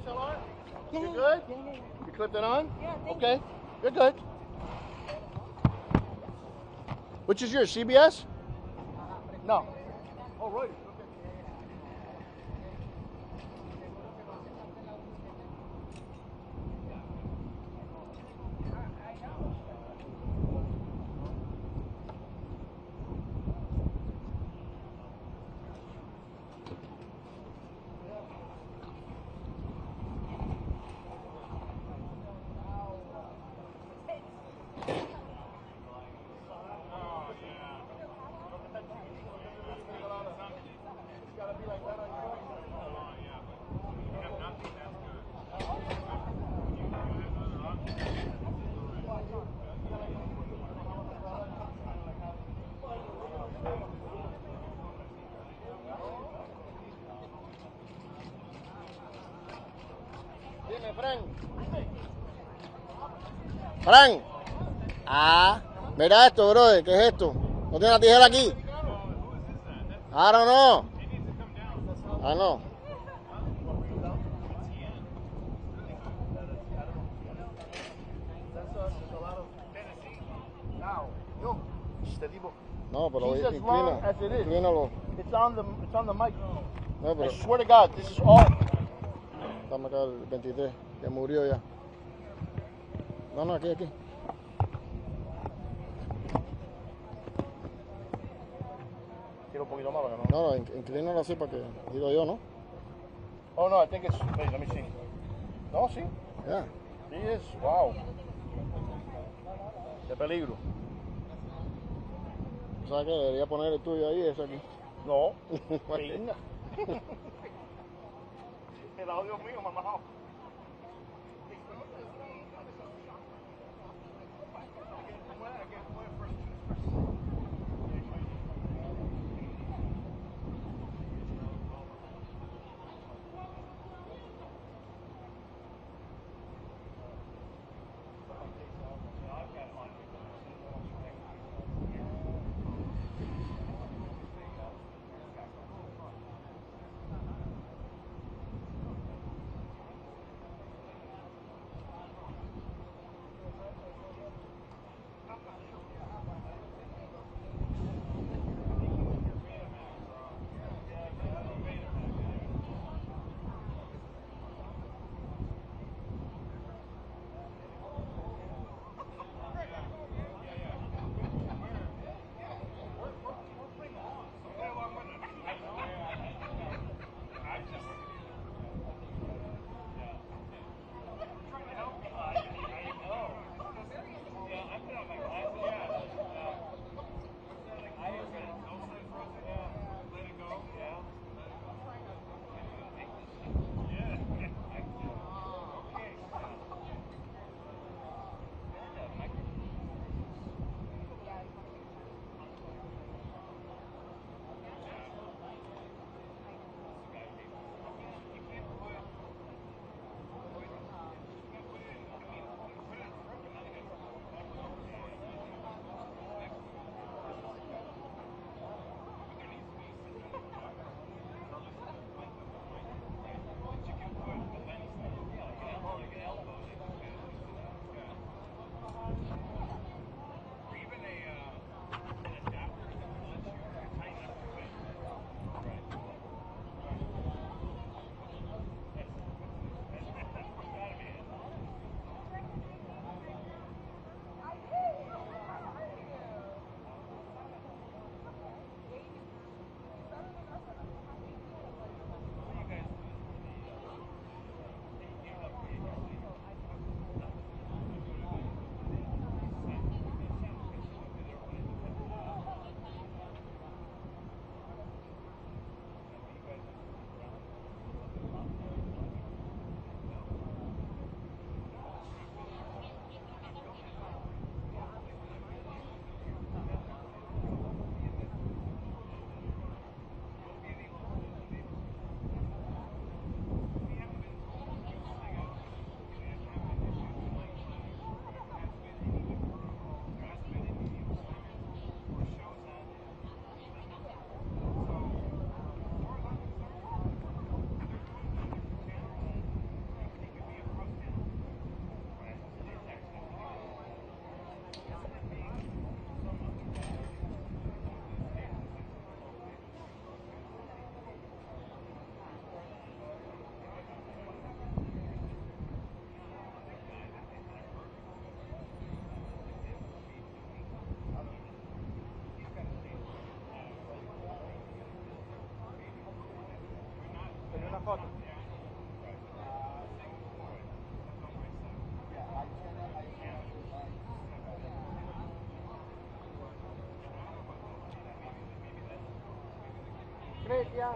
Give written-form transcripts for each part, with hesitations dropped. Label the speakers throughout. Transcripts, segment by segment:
Speaker 1: DSLR?
Speaker 2: Yeah.
Speaker 1: You good?
Speaker 2: Yeah.
Speaker 1: You clipped it on?
Speaker 2: Yeah, thank
Speaker 1: okay. You're good. Which is yours, CBS? No. Oh, right. Dime, Frank. Frank. Ah, mira esto, brother. ¿Qué es esto? ¿No tiene una tijera aquí? I don't know. I know. No, pero He's as long as it is. Inclínalo.
Speaker 2: It's on the mic.
Speaker 1: No, pero
Speaker 2: I swear to God, this is all.
Speaker 1: dame acá el 23, que murió ya. No, aquí.
Speaker 2: Tira un poquito más, ¿no?
Speaker 1: No, inclínalo así para que, digo yo, ¿no?
Speaker 2: Oh no, I think it's. Wait, let me see. No, sí.
Speaker 1: Ya.
Speaker 2: Sí es. Wow. Qué peligro.
Speaker 1: ¿Sabes qué? Debería poner el tuyo ahí, ese aquí.
Speaker 2: No. Venga. El audio mío, mamá.
Speaker 3: Yeah.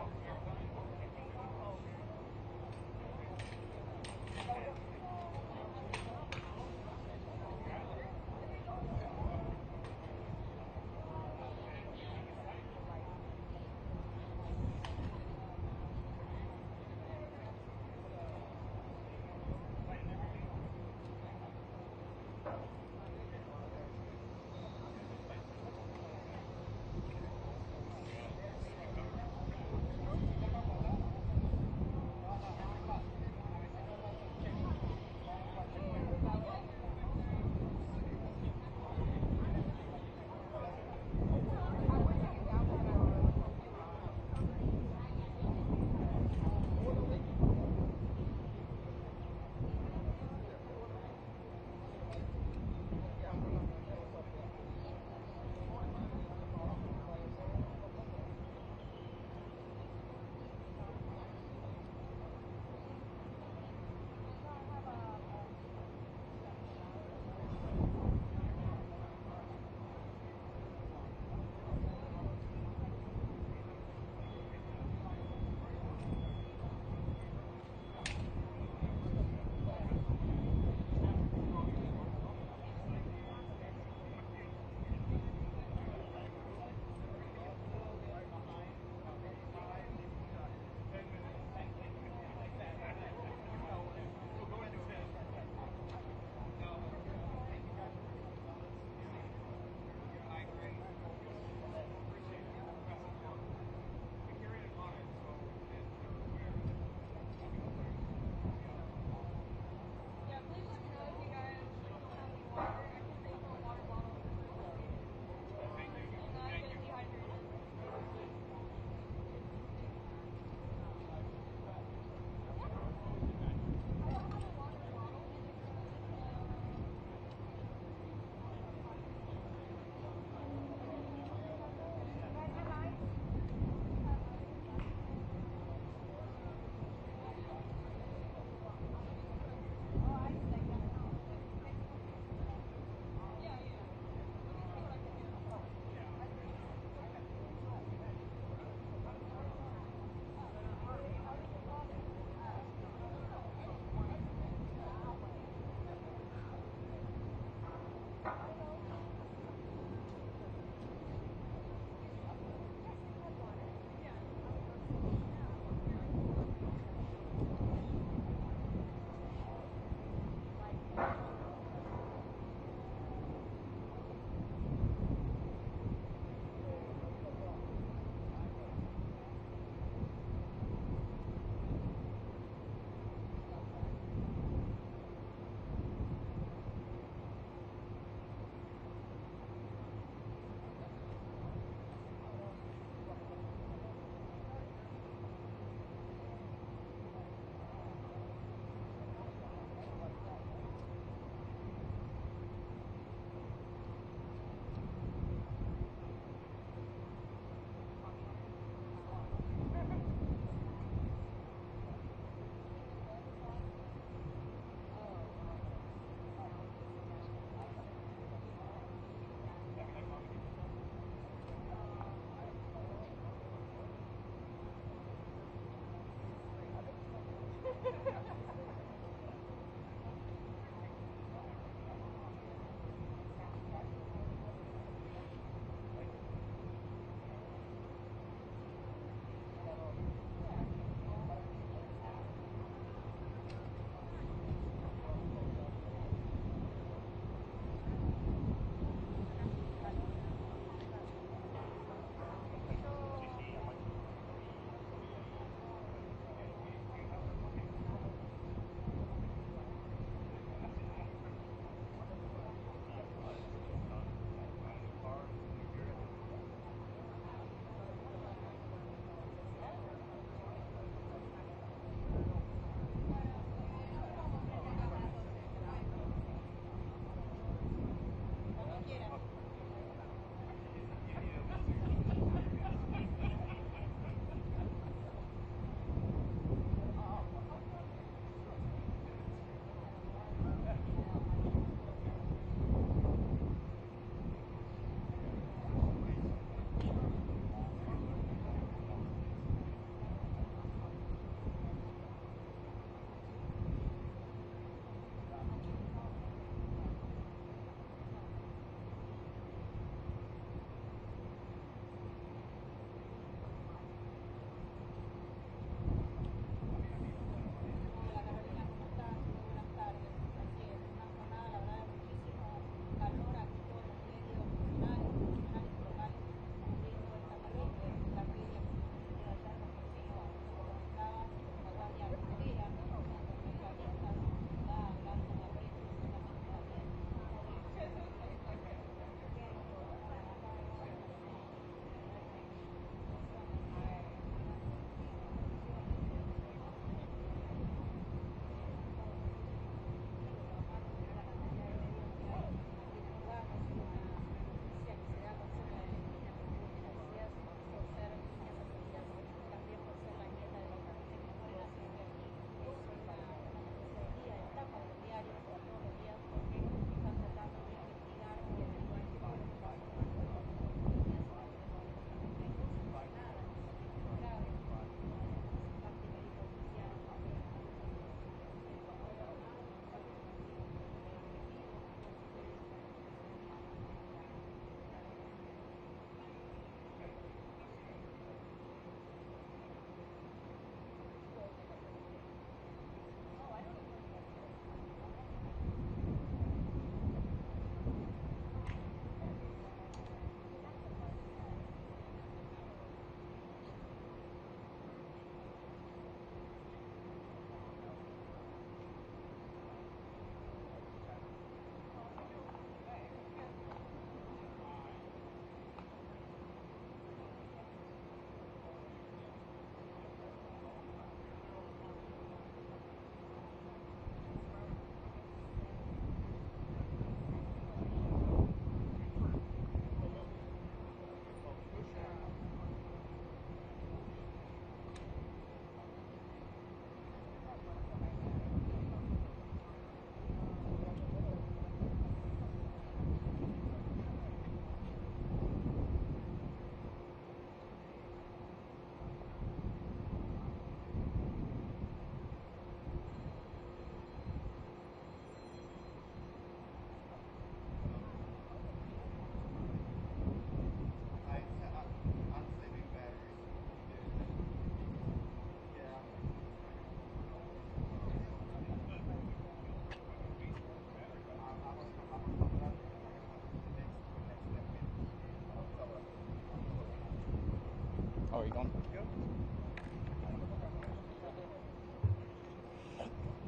Speaker 3: going.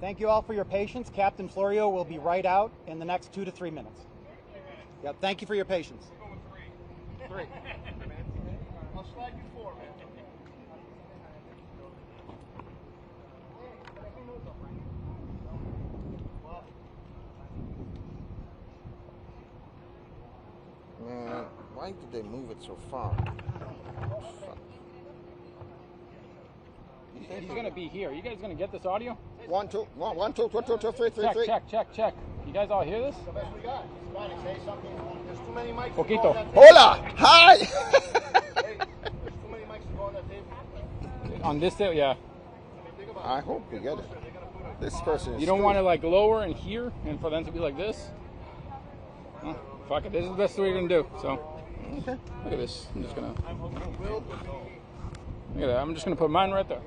Speaker 3: Thank you all for your patience. Captain Florio will be right out in the next 2 to 3 minutes. Yep, thank you for your patience.
Speaker 2: We'll go with 3. 3. I'll slide you 4, man.
Speaker 1: Man, why did they move it so far?
Speaker 3: He's going to be here. You guys going to get this audio?
Speaker 1: 1, 2, 1, 2, 2, 2, 2, 3, 3,
Speaker 3: Check,
Speaker 1: 3.
Speaker 3: check. You guys all hear this?
Speaker 2: The best we got. Say something. There's too many mics.
Speaker 3: Poquito.
Speaker 1: Hola! Hi!
Speaker 2: Hey, there's too many mics to go on that table.
Speaker 3: On this table, yeah.
Speaker 1: I hope we get it. This person is
Speaker 3: You don't want to like lower and here and for them to be like this? Oh, fuck it. This is the best we're going to do. So,
Speaker 1: Okay.
Speaker 3: look at this. I'm just going to... Look at that. I'm just going to put mine right there.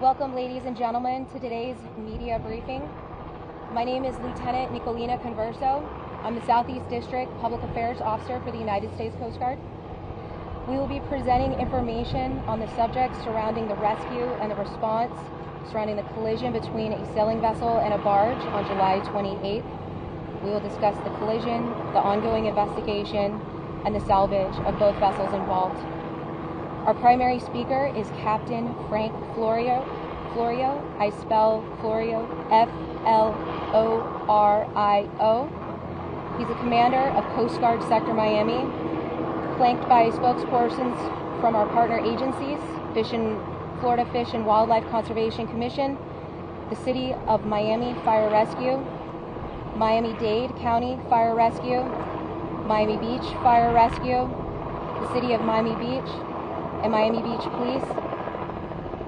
Speaker 4: Welcome, ladies and gentlemen, to today's media briefing. My name is Lieutenant Nicolina Converso. I'm the Southeast District Public Affairs Officer for the United States Coast Guard. We will be presenting information on the subjects surrounding the rescue and the response surrounding the collision between a sailing vessel and a barge on July 28th. We will discuss the collision, the ongoing investigation, and the salvage of both vessels involved. Our primary speaker is Captain Frank Florio. I spell Florio F-L-O-R-I-O. He's a commander of Coast Guard Sector Miami, flanked by spokespersons from our partner agencies, Florida Fish and Wildlife Conservation Commission, the City of Miami Fire-Rescue, Miami-Dade County Fire-Rescue, Miami Beach Fire-Rescue, the City of Miami Beach, and Miami Beach Police,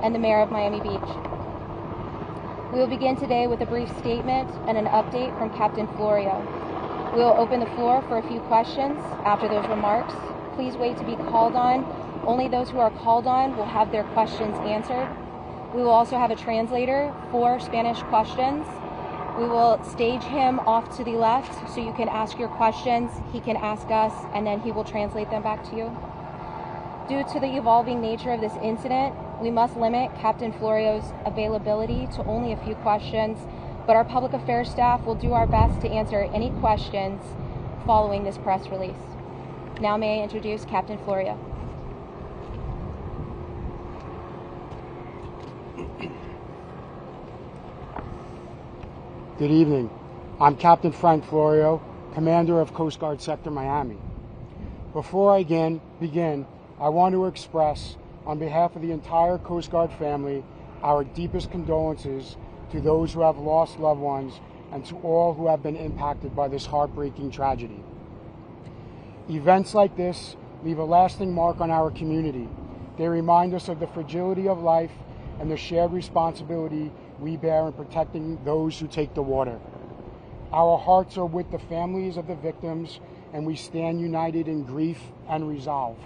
Speaker 4: and the Mayor of Miami Beach. We will begin today with a brief statement and an update from Captain Florio. We will open the floor for a few questions after those remarks. Please wait to be called on. Only those who are called on will have their questions answered. We will also have a translator for Spanish questions. We will stage him off to the left so you can ask your questions, he can ask us, and then he will translate them back to you. Due to the evolving nature of this incident, we must limit Captain Florio's availability to only a few questions, but our public affairs staff will do our best to answer any questions following this press release. Now may I introduce Captain Florio.
Speaker 5: Good evening. I'm Captain Frank Florio, Commander of Coast Guard Sector Miami. Before I begin, I want to express, on behalf of the entire Coast Guard family, our deepest condolences to those who have lost loved ones and to all who have been impacted by this heartbreaking tragedy. Events like this leave a lasting mark on our community. They remind us of the fragility of life and the shared responsibility we bear in protecting those who take the water. Our hearts are with the families of the victims, and we stand united in grief and resolve.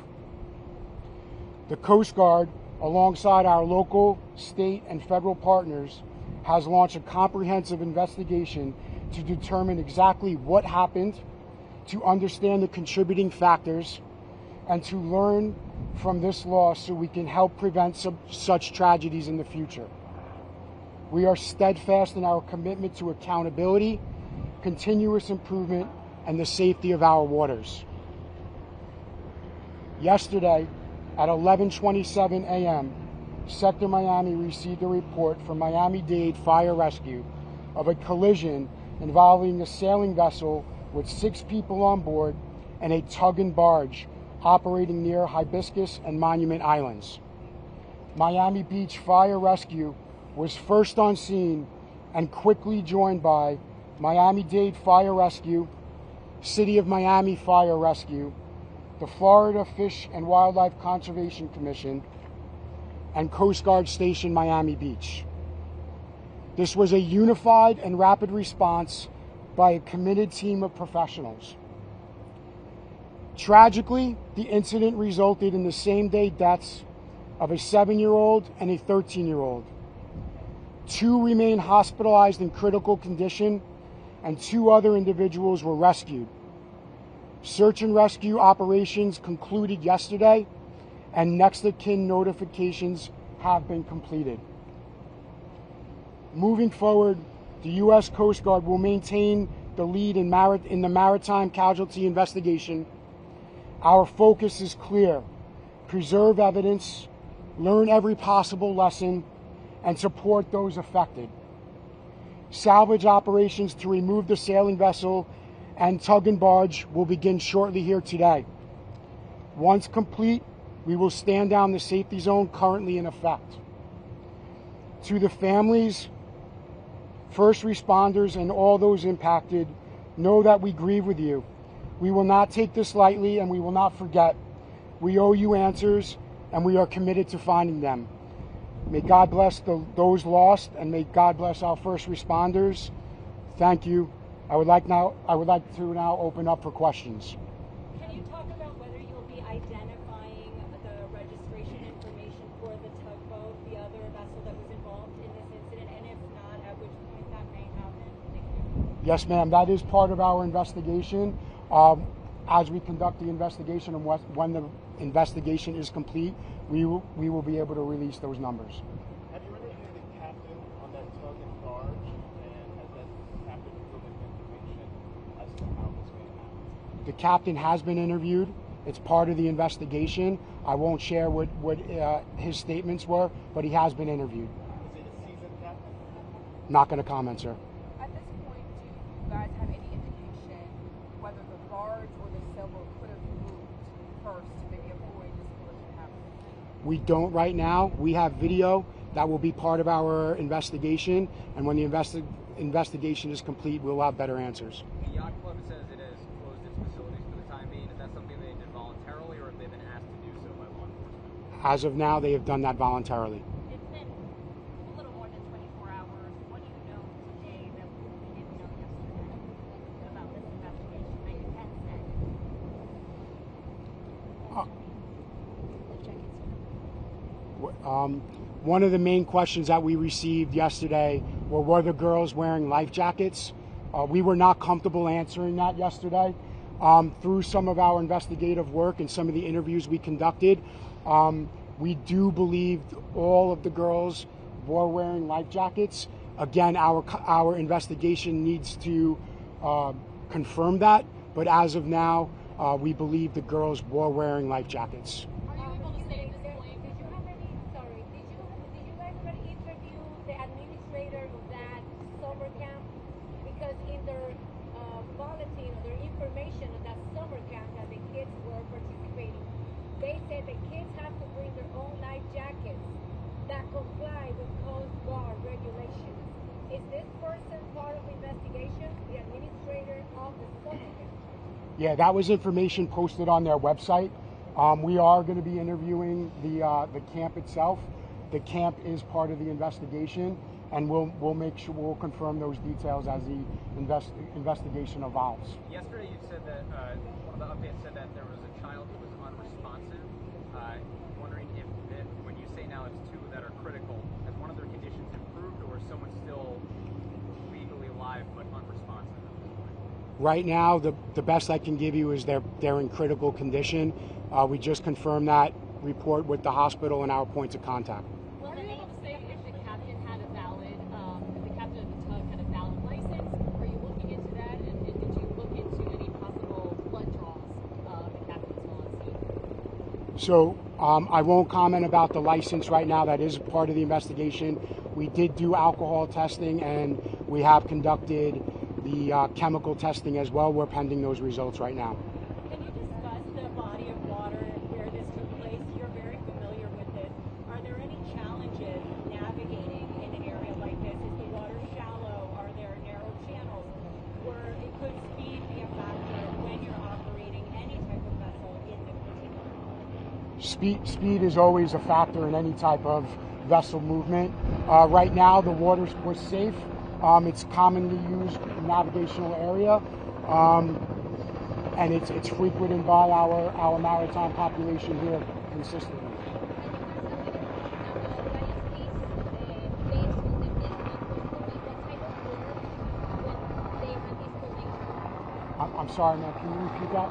Speaker 5: The Coast Guard, alongside our local, state, and federal partners, has launched a comprehensive investigation to determine exactly what happened, to understand the contributing factors, and to learn from this loss so we can help prevent such tragedies in the future. We are steadfast in our commitment to accountability, continuous improvement, and the safety of our waters. Yesterday, at 11:27 a.m., Sector Miami received a report from Miami-Dade Fire-Rescue of a collision involving a sailing vessel with 6 people on board and a tug and barge operating near Hibiscus and Monument Islands. Miami Beach Fire-Rescue was first on scene and quickly joined by Miami-Dade Fire-Rescue, City of Miami Fire-Rescue, the Florida Fish and Wildlife Conservation Commission, and Coast Guard Station Miami Beach. This was a unified and rapid response by a committed team of professionals. Tragically, the incident resulted in the same-day deaths of a 7-year-old and a 13-year-old. 2 remain hospitalized in critical condition, and 2 other individuals were rescued. Search and rescue operations concluded yesterday, and next of kin notifications have been completed. Moving forward, the U.S. Coast Guard will maintain the lead in the maritime casualty investigation. Our focus is clear: preserve evidence, learn every possible lesson, and support those affected. Salvage operations to remove the sailing vessel and tug and barge will begin shortly here today. Once complete, we will stand down the safety zone currently in effect. To the families, first responders, and all those impacted, know that we grieve with you. We will not take this lightly, and we will not forget. We owe you answers, and we are committed to finding them. May God bless those lost, and may God bless our first responders. Thank you. I would like to now open up for questions.
Speaker 4: Can you talk about whether you'll be identifying the registration information for the tugboat, the other vessel that was involved in this incident, and if not, at which point that may happen? Thank you.
Speaker 5: Yes, ma'am. That is part of our investigation. As we conduct the investigation and when the investigation is complete, we will be able to release those numbers.
Speaker 2: Have you interviewed the captain on that tug and barge, and has that captain given information as to how this may happen?
Speaker 5: The captain has been interviewed. It's part of the investigation. I won't share what his statements were, but he has been interviewed.
Speaker 2: Is it a seasoned captain?
Speaker 5: Not going to comment, sir.
Speaker 6: At this point, do you guys have any indication whether the barge or the sailboat could have moved first to maybe avoid this collision happening?
Speaker 5: We don't right now. We have video that will be part of our investigation, and when the investigation is complete, we'll have better answers.
Speaker 7: The yacht club says it has closed its facilities for the time being. Is that something they did voluntarily, or have they been asked to do so by law enforcement?
Speaker 5: As of now, they have done that voluntarily.
Speaker 8: It's been a little more than 24 hours. What do you know today that we didn't know yesterday about this investigation that you can say?
Speaker 5: One of the main questions that we received yesterday were the girls wearing life jackets? We were not comfortable answering that yesterday. Through some of our investigative work and some of the interviews we conducted, we do believe all of the girls were wearing life jackets. Again, our investigation needs to confirm that, but as of now, we believe the girls were wearing life jackets.
Speaker 8: Are you able to say at this point?
Speaker 9: Did you guys already interview the administrator of that summer camp? Because in their bulletin or their information of that summer camp that the kids were participating, they said the kids have to bring their own life jackets that comply with Coast Guard regulations. Is this person part of the investigation, the administrator of the summer camp?
Speaker 5: Yeah, that was information posted on their website. We are going to be interviewing the camp itself. The camp is part of the investigation, and we'll make sure we'll confirm those details as the investigation evolves.
Speaker 7: Yesterday, you said that one of the updates said that there was a child who was unresponsive. Wondering if when you say now it's 2 that are critical, has one of their conditions improved, or is someone still legally alive but unresponsive at this point?
Speaker 5: Right now, the best I can give you is they're in critical condition. We just confirmed that report with the hospital and our points of contact.
Speaker 8: Are you able to say if the captain had a valid, if the captain of the tug had a valid license? Are you looking into that? And did you look into any possible blood draws the captain was on scene?
Speaker 5: So I won't comment about the license right now. That is part of the investigation. We did do alcohol testing, and we have conducted the chemical testing as well. We're pending those results right now.
Speaker 8: Can you discuss the body of water where this took place? You're very familiar with it. Are there any challenges navigating in an area like this? Is the water shallow? Are there narrow channels where it could speed be a factor when you're operating any type of vessel in this particular area?
Speaker 5: Speed is always a factor in any type of vessel movement. Right now, the water was safe. It's commonly used navigational area, and it's frequented by our maritime population here consistently. I'm sorry, ma'am, can you repeat that?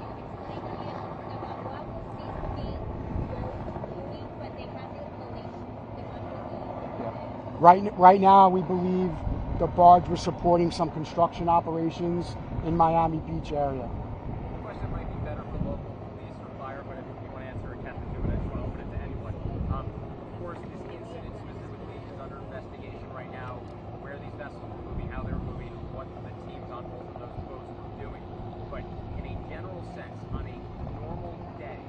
Speaker 5: Right now, we believe the barge was supporting some construction operations in Miami Beach area.
Speaker 7: The question might be better for local police or fire, but if you want to answer it, Captain, do it as well, but it's to anyone. Of course, this incident specifically is under investigation right now, where these vessels are moving, how they're moving, what the teams on both of those boats were doing. But in a general sense, on a normal day,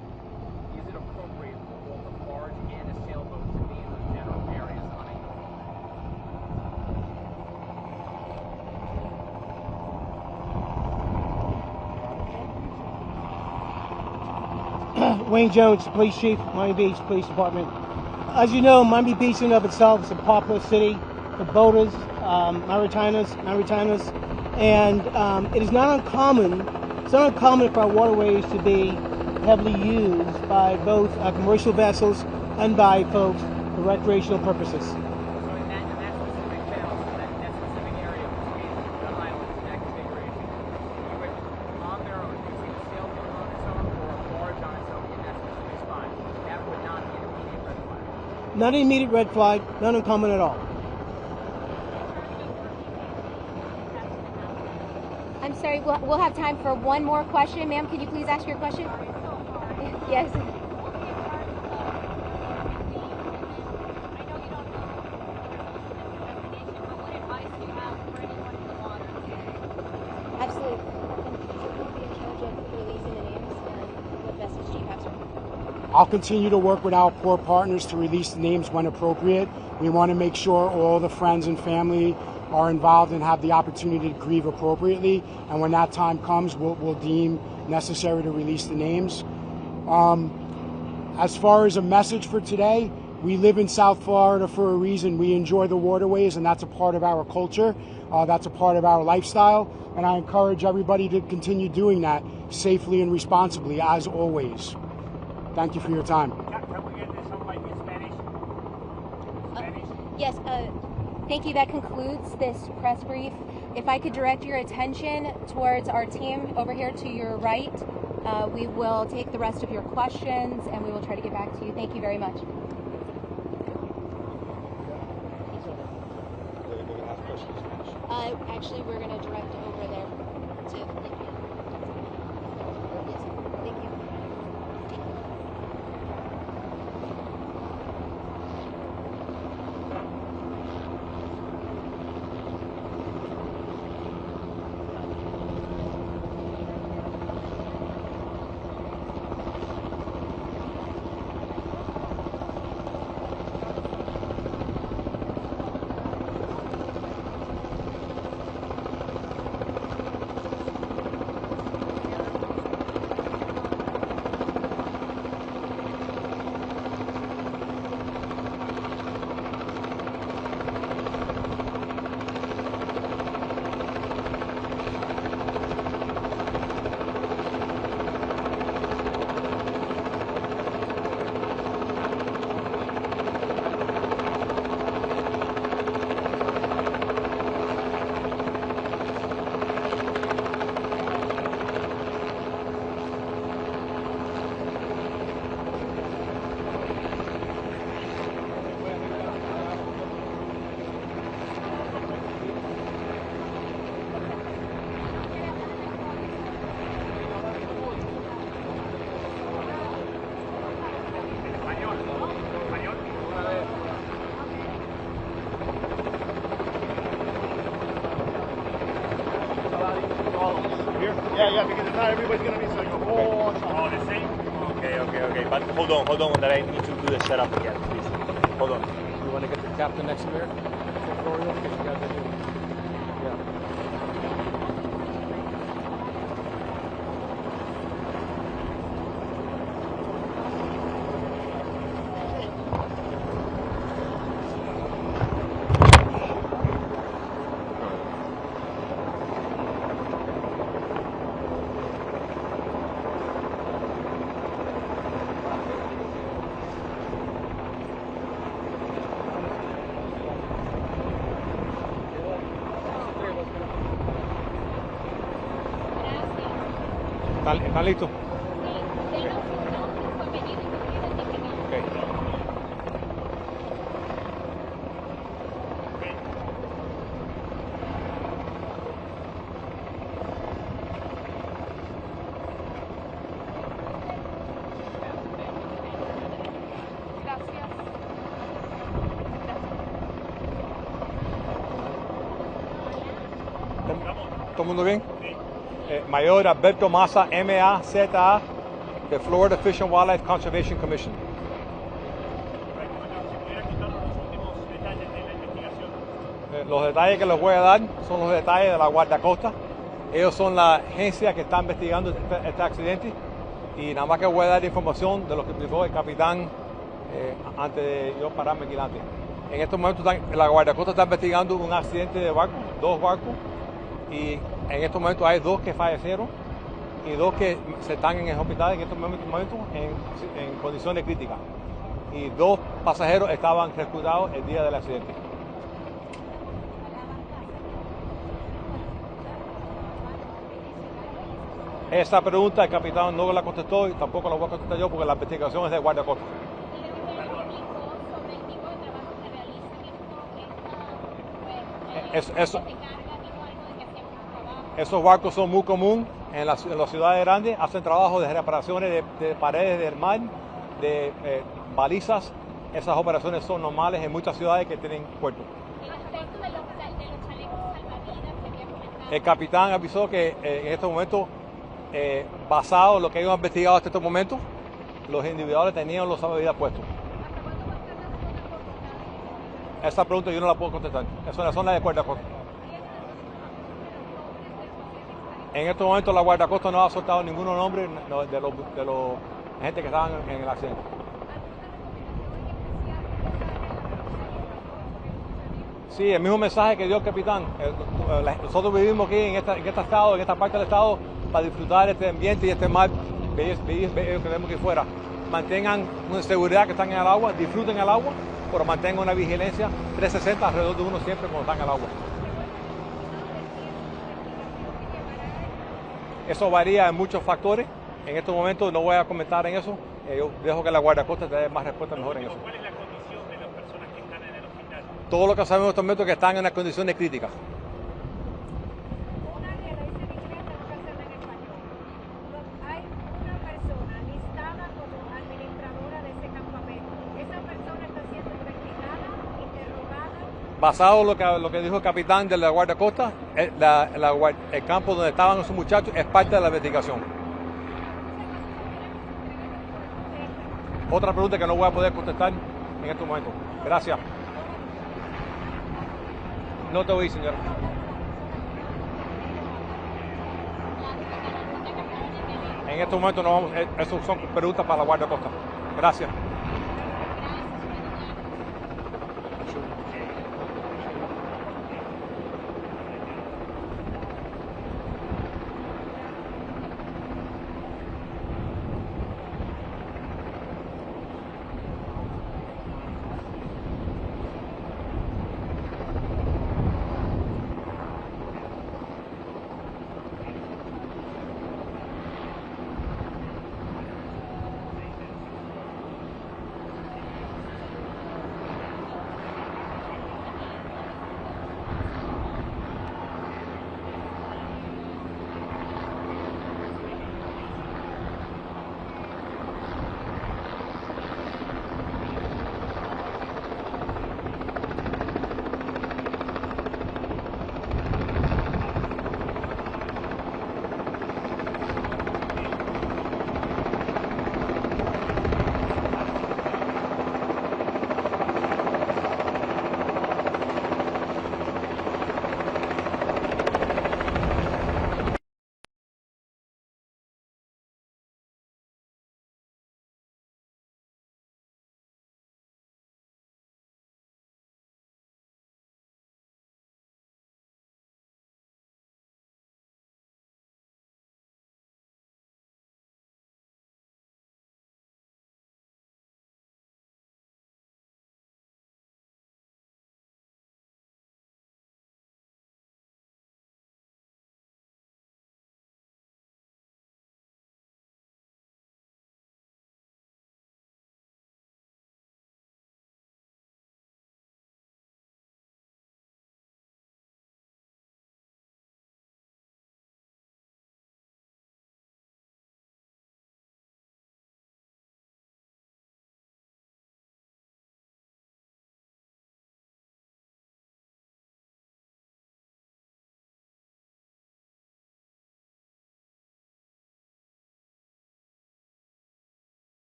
Speaker 7: is it appropriate for both a barge and a sailboat to be in those general areas on a normal day?
Speaker 10: Wayne Jones, Police Chief, Miami Beach Police Department. As you know, Miami Beach in and of itself is a popular city for boaters, Maritimers, and it is not uncommon. It's not uncommon for our waterways to be heavily used by both commercial vessels and by folks for recreational purposes.
Speaker 7: So in that specific channel, so that specific area, which means the island is next to
Speaker 10: Not an immediate red flag, not uncommon at all.
Speaker 4: I'm sorry, we'll have time for one more question. Ma'am, can you please ask your question? Yes. Absolutely.
Speaker 5: I'll continue to work with our core partners to release the names when appropriate. We want to make sure all the friends and family are involved and have the opportunity to grieve appropriately. And when that time comes, we'll deem necessary to release the names. As far as a message for today, we live in South Florida for a reason. We enjoy the waterways, and that's a part of our culture. That's a part of our lifestyle. And I encourage everybody to continue doing that safely and responsibly, as always. Thank you for your time.
Speaker 7: Can we get this something in Spanish?
Speaker 4: Yes, thank you. That concludes this press brief. If I could direct your attention towards our team over here to your right, we will take the rest of your questions and we will try to get back to you. Thank you very much. Actually, we're going to direct over there to Libya. Yes, thank you.
Speaker 2: Yeah, because not everybody's going to be like a whole...
Speaker 7: Oh, the same? Okay. But hold on, that I need to do the setup again, please. Hold on. You want to get the captain next to me? Florio, because you guys are doing... Yeah. ¿Están listos? Okay. ¿Todo el mundo bien? Mayor Alberto Massa, MAZA, de Florida Fish and Wildlife Conservation Commission. Los detalles que les voy a dar son los detalles de la guardacosta. Ellos son la agencia que está investigando este accidente y nada más que voy a dar información de lo que explicó el capitán antes de yo pararme aquí delante. En estos momentos la guardacosta está investigando un accidente de barco, 2 barcos, y en estos momentos hay 2 que fallecieron y 2 que se están en el hospital en estos momentos en condiciones críticas. Y 2 pasajeros estaban rescatados el día del accidente. Esa pregunta el capitán no la contestó y tampoco la voy a contestar yo porque la investigación es de guardacosta.
Speaker 11: Esos barcos son muy comunes en las ciudades grandes, hacen trabajo de reparaciones de paredes del mar, de balizas. Esas operaciones son normales en muchas ciudades que tienen puertos. El capitán avisó que en este momento, basado en lo que ellos han investigado hasta este momento, los individuales tenían los salvavidas puestos. Esa pregunta yo no la puedo contestar. Es una zona de guardacosta. En este momento la guardacosta no ha soltado ningún nombre de los gente que estaban en el accidente. Sí, el mismo mensaje que dio el capitán. Nosotros vivimos aquí en este estado, en esta parte del estado, para disfrutar este ambiente y este mar bello que tenemos aquí fuera. Mantengan una seguridad que están en el agua, disfruten el agua, pero mantengan una vigilancia 360 alrededor de uno siempre cuando están en el agua. Eso varía en muchos factores. En estos momentos no voy a comentar en eso. Yo dejo que la guardacosta te dé más respuesta mejor en eso.
Speaker 12: ¿Cuál es la condición de las personas que están en el hospital?
Speaker 11: Todo lo que sabemos en estos momentos es que están en las condiciones críticas.
Speaker 9: Hay una persona listada como administradora de ese campamento. Esa persona está siendo investigada, interrogada.
Speaker 11: Basado en lo que dijo el capitán de la guardacosta, el campo donde estaban esos muchachos es parte de la investigación. Otra pregunta que no voy a poder contestar en estos momentos. Gracias. No te oí, señora. En estos momentos no vamos, eso son preguntas para la guardacosta. Gracias.